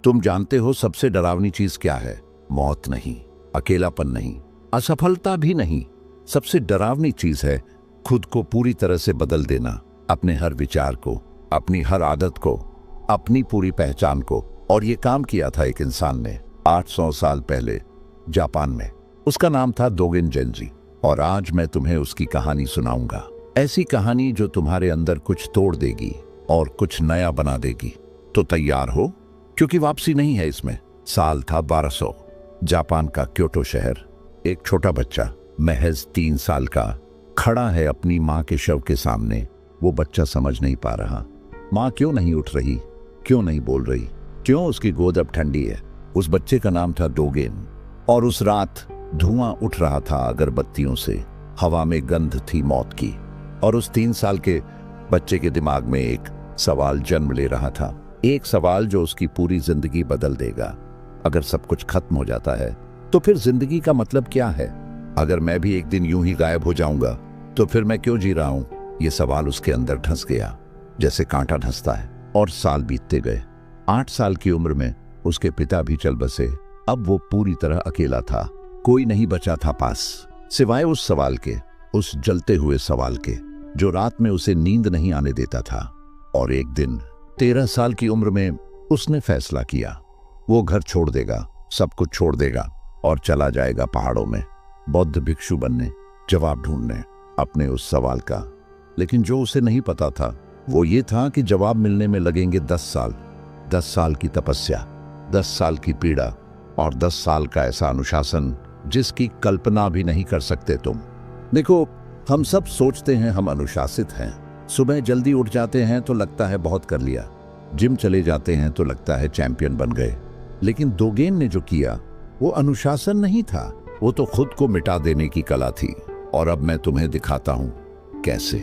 तुम जानते हो सबसे डरावनी चीज क्या है? मौत नहीं, अकेलापन नहीं, असफलता भी नहीं। सबसे डरावनी चीज है खुद को पूरी तरह से बदल देना, अपने हर विचार को, अपनी हर आदत को, अपनी पूरी पहचान को। और ये काम किया था एक इंसान ने 800 साल पहले जापान में। उसका नाम था दोगेन जेंजी। और आज मैं तुम्हें उसकी कहानी सुनाऊंगा। ऐसी कहानी जो तुम्हारे अंदर कुछ तोड़ देगी और कुछ नया बना देगी। तो तैयार हो, क्योंकि वापसी नहीं है इसमें। साल था 1200। जापान का क्योटो शहर। एक छोटा बच्चा महज 3 साल का खड़ा है अपनी माँ के शव के सामने। वो बच्चा समझ नहीं पा रहा, माँ क्यों नहीं उठ रही, क्यों नहीं बोल रही, क्यों उसकी गोद अब ठंडी है। उस बच्चे का नाम था दोगेन। और उस रात धुआं उठ रहा था अगरबत्तियों से, हवा में गंध थी मौत की। और उस 3 साल के बच्चे के दिमाग में एक सवाल जन्म ले रहा था। एक सवाल जो उसकी पूरी जिंदगी बदल देगा। अगर सब कुछ खत्म हो जाता है तो फिर जिंदगी का मतलब क्या है? अगर मैं भी एक दिन यूं ही गायब हो जाऊंगा तो फिर मैं क्यों जी रहा हूं? ये सवाल उसके अंदर धंस गया जैसे कांटा धंसता है। और साल बीतते गए। 8 साल की उम्र में उसके पिता भी चल बसे। अब वो पूरी तरह अकेला था। कोई नहीं बचा था पास, सिवाय उस सवाल के, उस जलते हुए सवाल के जो रात में उसे नींद नहीं आने देता था। और एक दिन 13 साल की उम्र में उसने फैसला किया, वो घर छोड़ देगा, सब कुछ छोड़ देगा और चला जाएगा पहाड़ों में बौद्ध भिक्षु बनने, जवाब ढूंढने अपने उस सवाल का। लेकिन जो उसे नहीं पता था वो ये था कि जवाब मिलने में लगेंगे 10 साल। 10 साल की तपस्या, 10 साल की पीड़ा और 10 साल का ऐसा अनुशासन जिसकी कल्पना भी नहीं कर सकते तुम। देखो, हम सब सोचते हैं हम अनुशासित हैं। सुबह जल्दी उठ जाते हैं तो लगता है बहुत कर लिया, जिम चले जाते हैं तो लगता है चैंपियन बन गए। लेकिन दोगेन ने जो किया वो अनुशासन नहीं था, वो तो खुद को मिटा देने की कला थी। और अब मैं तुम्हें दिखाता हूं कैसे।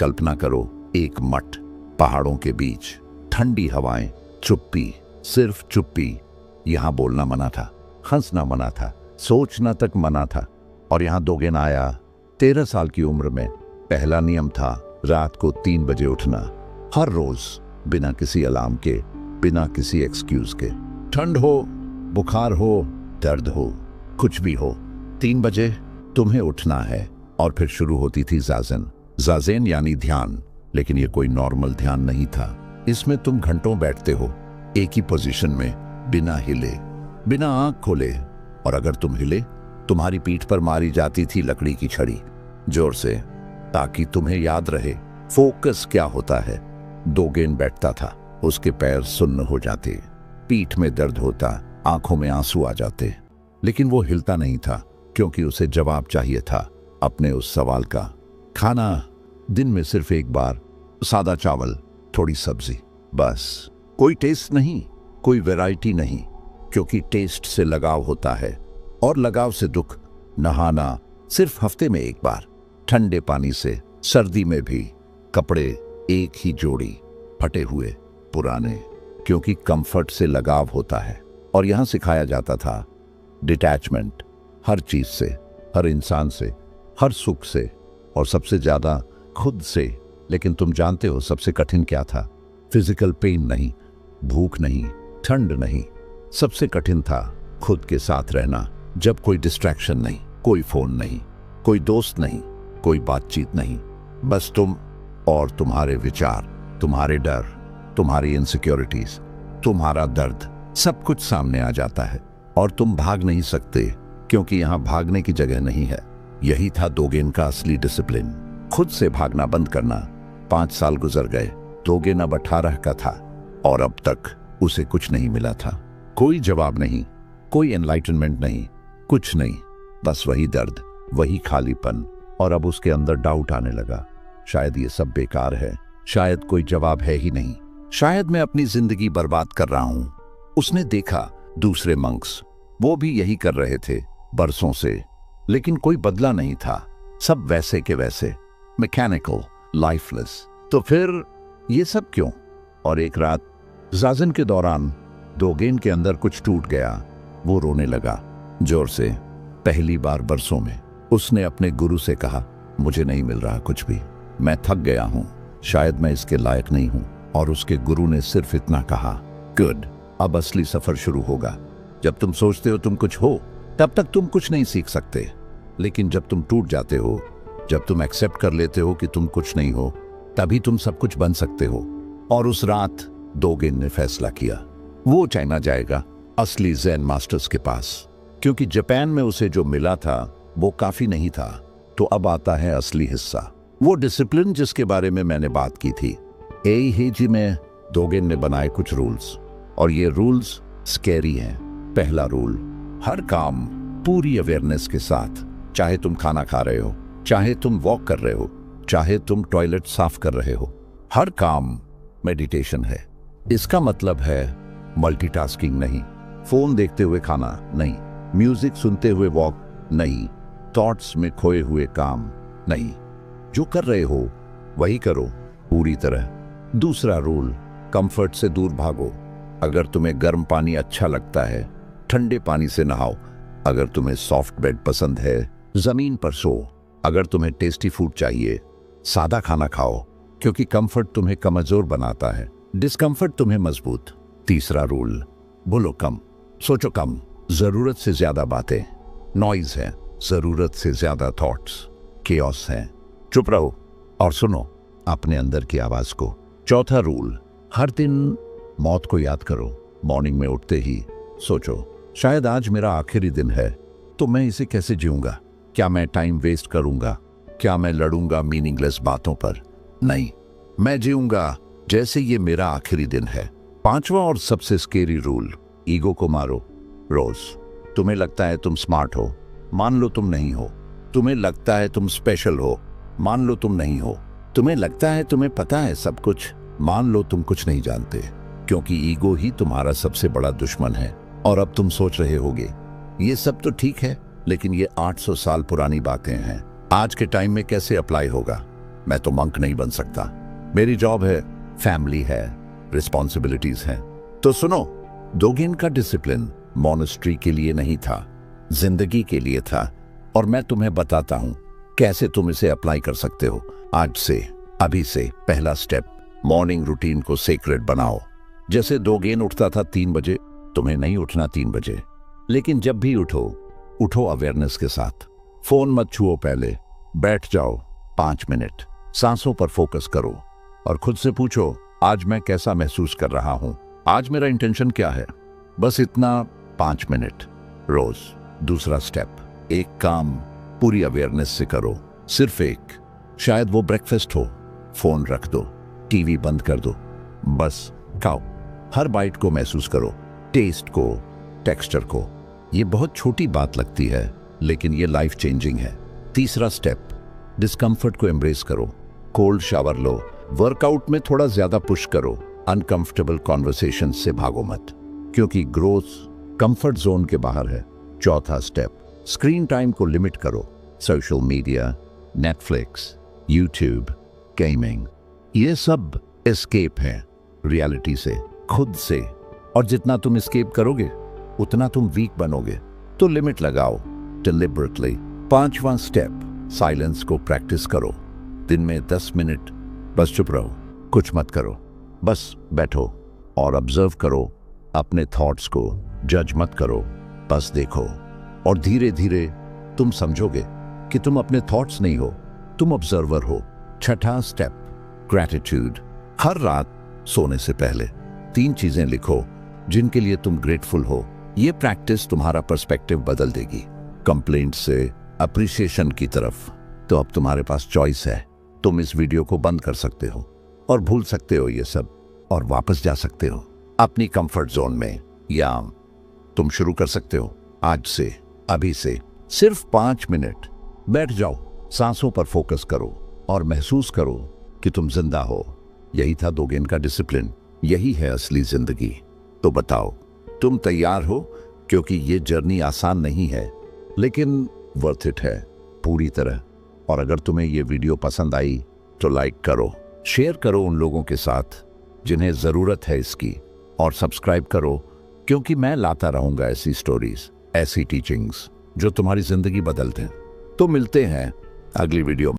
कल्पना करो, एक मठ, पहाड़ों के बीच, ठंडी हवाएं, चुप्पी, सिर्फ चुप्पी। यहां बोलना मना था, हंसना मना था, सोचना तक मना था। और यहां दोगेन आया 13 साल की उम्र में। पहला नियम था रात को 3 बजे उठना, हर रोज, बिना किसी अलार्म के, बिना किसी एक्सक्यूज के। ठंड हो, बुखार हो, दर्द हो, कुछ भी हो, 3 बजे तुम्हें उठना है। और फिर शुरू होती थी जाज़ेन। जाज़ेन यानी ध्यान। लेकिन ये कोई नॉर्मल ध्यान नहीं था। इसमें तुम घंटों बैठते हो एक ही पोजीशन में, बिना हिले, बिना आंख खोले। और अगर तुम हिले, तुम्हारी पीठ पर मारी जाती थी लकड़ी की छड़ी, जोर से, ताकि तुम्हें याद रहे फोकस क्या होता है। दोगेन बैठता था, उसके पैर सुन्न हो जाते, पीठ में दर्द होता, आंखों में आंसू आ जाते। लेकिन वो हिलता नहीं था, क्योंकि उसे जवाब चाहिए था अपने उस सवाल का। खाना दिन में सिर्फ एक बार, सादा चावल, थोड़ी सब्जी, बस। कोई टेस्ट नहीं, कोई वैरायटी नहीं, क्योंकि टेस्ट से लगाव होता है और लगाव से दुख। नहाना सिर्फ हफ्ते में एक बार, ठंडे पानी से, सर्दी में भी। कपड़े एक ही जोड़ी, फटे हुए, पुराने, क्योंकि कंफर्ट से लगाव होता है। और यहां सिखाया जाता था डिटैचमेंट, हर चीज से, हर इंसान से, हर सुख से, और सबसे ज्यादा खुद से। लेकिन तुम जानते हो सबसे कठिन क्या था? फिजिकल पेन नहीं, भूख नहीं, ठंड नहीं। सबसे कठिन था खुद के साथ रहना, जब कोई डिस्ट्रैक्शन नहीं, कोई फोन नहीं, कोई दोस्त नहीं, कोई बातचीत नहीं, बस तुम और तुम्हारे विचार, तुम्हारे डर, तुम्हारी इनसिक्योरिटीज, तुम्हारा दर्द, सब कुछ सामने आ जाता है। और तुम भाग नहीं सकते, क्योंकि यहां भागने की जगह नहीं है। यही था दोगेन का असली डिसिप्लिन, खुद से भागना बंद करना। 5 साल गुजर गए, दोगेन अब 18 का था और अब तक उसे कुछ नहीं मिला था। कोई जवाब नहीं, कोई एनलाइटनमेंट नहीं, कुछ नहीं, बस वही दर्द, वही खालीपन। और अब उसके अंदर डाउट आने लगा, शायद ये सब बेकार है, शायद कोई जवाब है ही नहीं, शायद मैं अपनी जिंदगी बर्बाद कर रहा हूं। उसने देखा दूसरे मंक्स, वो भी यही कर रहे थे बरसों से, लेकिन कोई बदला नहीं था। सब वैसे के वैसे, मैकेनिकल, लाइफलेस। तो फिर ये सब क्यों? और एक रात जाज़ेन के दौरान दोगेन के अंदर कुछ टूट गया। वो रोने लगा जोर से। पहली बार बरसों में उसने अपने गुरु से कहा, मुझे नहीं मिल रहा कुछ भी, मैं थक गया हूं, शायद मैं इसके लायक नहीं हूं। और उसके गुरु ने सिर्फ इतना कहा, गुड, अब असली सफर शुरू होगा। जब तुम सोचते हो तुम कुछ हो, तब तक तुम कुछ नहीं सीख सकते। लेकिन जब तुम टूट जाते हो, जब तुम एक्सेप्ट कर लेते हो कि तुम कुछ नहीं हो, तभी तुम सब कुछ बन सकते हो। और उस रात डोगेन ने फैसला किया, वो चाइना जाएगा, असली ज़ेन मास्टर्स के पास, क्योंकि जापान में उसे जो मिला था वो काफी नहीं था। तो अब आता है असली हिस्सा, वो डिसिप्लिन जिसके बारे में मैंने बात की थी। एईहेजी में डोगेन ने बनाए कुछ रूल्स, और ये रूल्स स्कैरी हैं। पहला रूल, हर काम पूरी अवेयरनेस के साथ, चाहे तुम खाना खा रहे हो, चाहे तुम वॉक कर रहे हो, चाहे तुम टॉयलेट साफ कर रहे हो, हर काम मेडिटेशन है। इसका मतलब है मल्टीटास्किंग नहीं, फोन देखते हुए खाना नहीं, म्यूजिक सुनते हुए वॉक नहीं, थॉट्स में खोए हुए काम नहीं। जो कर रहे हो वही करो पूरी तरह। दूसरा रूल, कंफर्ट से दूर भागो। अगर तुम्हें गर्म पानी अच्छा लगता है, ठंडे पानी से नहाओ। अगर तुम्हें सॉफ्ट बेड पसंद है, जमीन पर सो। अगर तुम्हें टेस्टी फूड चाहिए, सादा खाना खाओ, क्योंकि कंफर्ट तुम्हें कमजोर बनाता है, डिस्कंफर्ट तुम्हें मजबूत। तीसरा रूल, बोलो कम, सोचो कम। जरूरत से ज्यादा बातें नॉइज है, जरूरत से ज्यादा थॉट्स केओस है। चुप रहो और सुनो अपने अंदर की आवाज को। चौथा रूल, हर दिन मौत को याद करो। मॉर्निंग में उठते ही सोचो, शायद आज मेरा आखिरी दिन है, तो मैं इसे कैसे जीऊंगा? क्या मैं टाइम वेस्ट करूंगा? क्या मैं लड़ूंगा मीनिंगलेस बातों पर? नहीं, मैं जीऊंगा जैसे ये मेरा आखिरी दिन है। पांचवा और सबसे स्केरी रूल, ईगो को मारो रोज। तुम्हें लगता है तुम स्मार्ट हो, मान लो तुम नहीं हो। तुम्हें लगता है तुम स्पेशल हो, मान लो तुम नहीं हो। तुम्हें लगता है तुम्हें पता है सब कुछ, मान लो तुम कुछ नहीं जानते। क्योंकि ईगो ही तुम्हारा सबसे बड़ा दुश्मन है। और अब तुम सोच रहे होगे, ये सब तो ठीक है, लेकिन ये 800 साल पुरानी बातें हैं, आज के टाइम में कैसे अप्लाई होगा? मैं तो मंक नहीं बन सकता, मेरी जॉब है, फैमिली है, रिस्पॉन्सिबिलिटीज हैं। तो सुनो, डोगेन का डिसिप्लिन मॉनेस्ट्री के लिए नहीं था, जिंदगी के लिए था। और मैं तुम्हें बताता हूं कैसे तुम इसे अप्लाई कर सकते हो आज से, अभी से। पहला स्टेप, मॉर्निंग रूटीन को सेक्रेड बनाओ। जैसे डोगेन उठता था 3 बजे, तुम्हें नहीं उठना 3 बजे, लेकिन जब भी उठो, उठो अवेयरनेस के साथ। फोन मत छुओ, पहले बैठ जाओ 5 मिनट, सांसों पर फोकस करो और खुद से पूछो, आज मैं कैसा महसूस कर रहा हूं? आज मेरा इंटेंशन क्या है? बस इतना, 5 मिनट रोज। दूसरा स्टेप, एक काम पूरी अवेयरनेस से करो, सिर्फ एक। शायद वो ब्रेकफास्ट हो, फोन रख दो, टीवी बंद कर दो, बस खाओ। हर बाइट को महसूस करो, टेस्ट को, टेक्सचर को। ये बहुत छोटी बात लगती है, लेकिन ये लाइफ चेंजिंग है। तीसरा स्टेप, डिस्कम्फर्ट को एम्ब्रेस करो। कोल्ड शावर लो, वर्कआउट में थोड़ा ज्यादा पुश करो, अनकंफर्टेबल कॉन्वर्सेशन से भागो मत, क्योंकि ग्रोथ कंफर्ट जोन के बाहर है। चौथा स्टेप, स्क्रीन टाइम को लिमिट करो। Social media, Netflix, YouTube, gaming, ये सब एस्केप है रियलिटी से, खुद से। और जितना तुम एस्केप करोगे, उतना तुम वीक बनोगे। तो लिमिट लगाओ डिलिबरेटली। पांचवा स्टेप, साइलेंस को प्रैक्टिस करो। दिन में 10 मिनट बस चुप रहो, कुछ मत करो, बस बैठो और ऑब्जर्व करो अपने थॉट्स को। जज मत करो, बस देखो। और धीरे धीरे तुम समझोगे कि तुम अपने थॉट्स नहीं हो, तुम ऑब्जर्वर हो। छठा स्टेप, ग्रैटिट्यूड। हर रात सोने से पहले 3 चीजें लिखो जिनके लिए तुम ग्रेटफुल हो। ये प्रैक्टिस तुम्हारा पर्सपेक्टिव बदल देगी, कंप्लेंट से अप्रिसिएशन की तरफ। तो अब तुम्हारे पास चॉइस है, तुम इस वीडियो को बंद कर सकते हो और भूल सकते हो ये सब, और वापस जा सकते हो अपनी कंफर्ट जोन में, या तुम शुरू कर सकते हो आज से, अभी से। सिर्फ 5 मिनट बैठ जाओ, सांसों पर फोकस करो और महसूस करो कि तुम जिंदा हो। यही था डोगेन का डिसिप्लिन, यही है असली जिंदगी। तो बताओ, तुम तैयार हो? क्योंकि ये जर्नी आसान नहीं है, लेकिन वर्थ इट है पूरी तरह। और अगर तुम्हें ये वीडियो पसंद आई तो लाइक करो, शेयर करो उन लोगों के साथ जिन्हें जरूरत है इसकी, और सब्सक्राइब करो, क्योंकि मैं लाता रहूंगा ऐसी स्टोरीज, ऐसी टीचिंग्स जो तुम्हारी जिंदगी बदल दें। तो मिलते हैं अगली वीडियो में।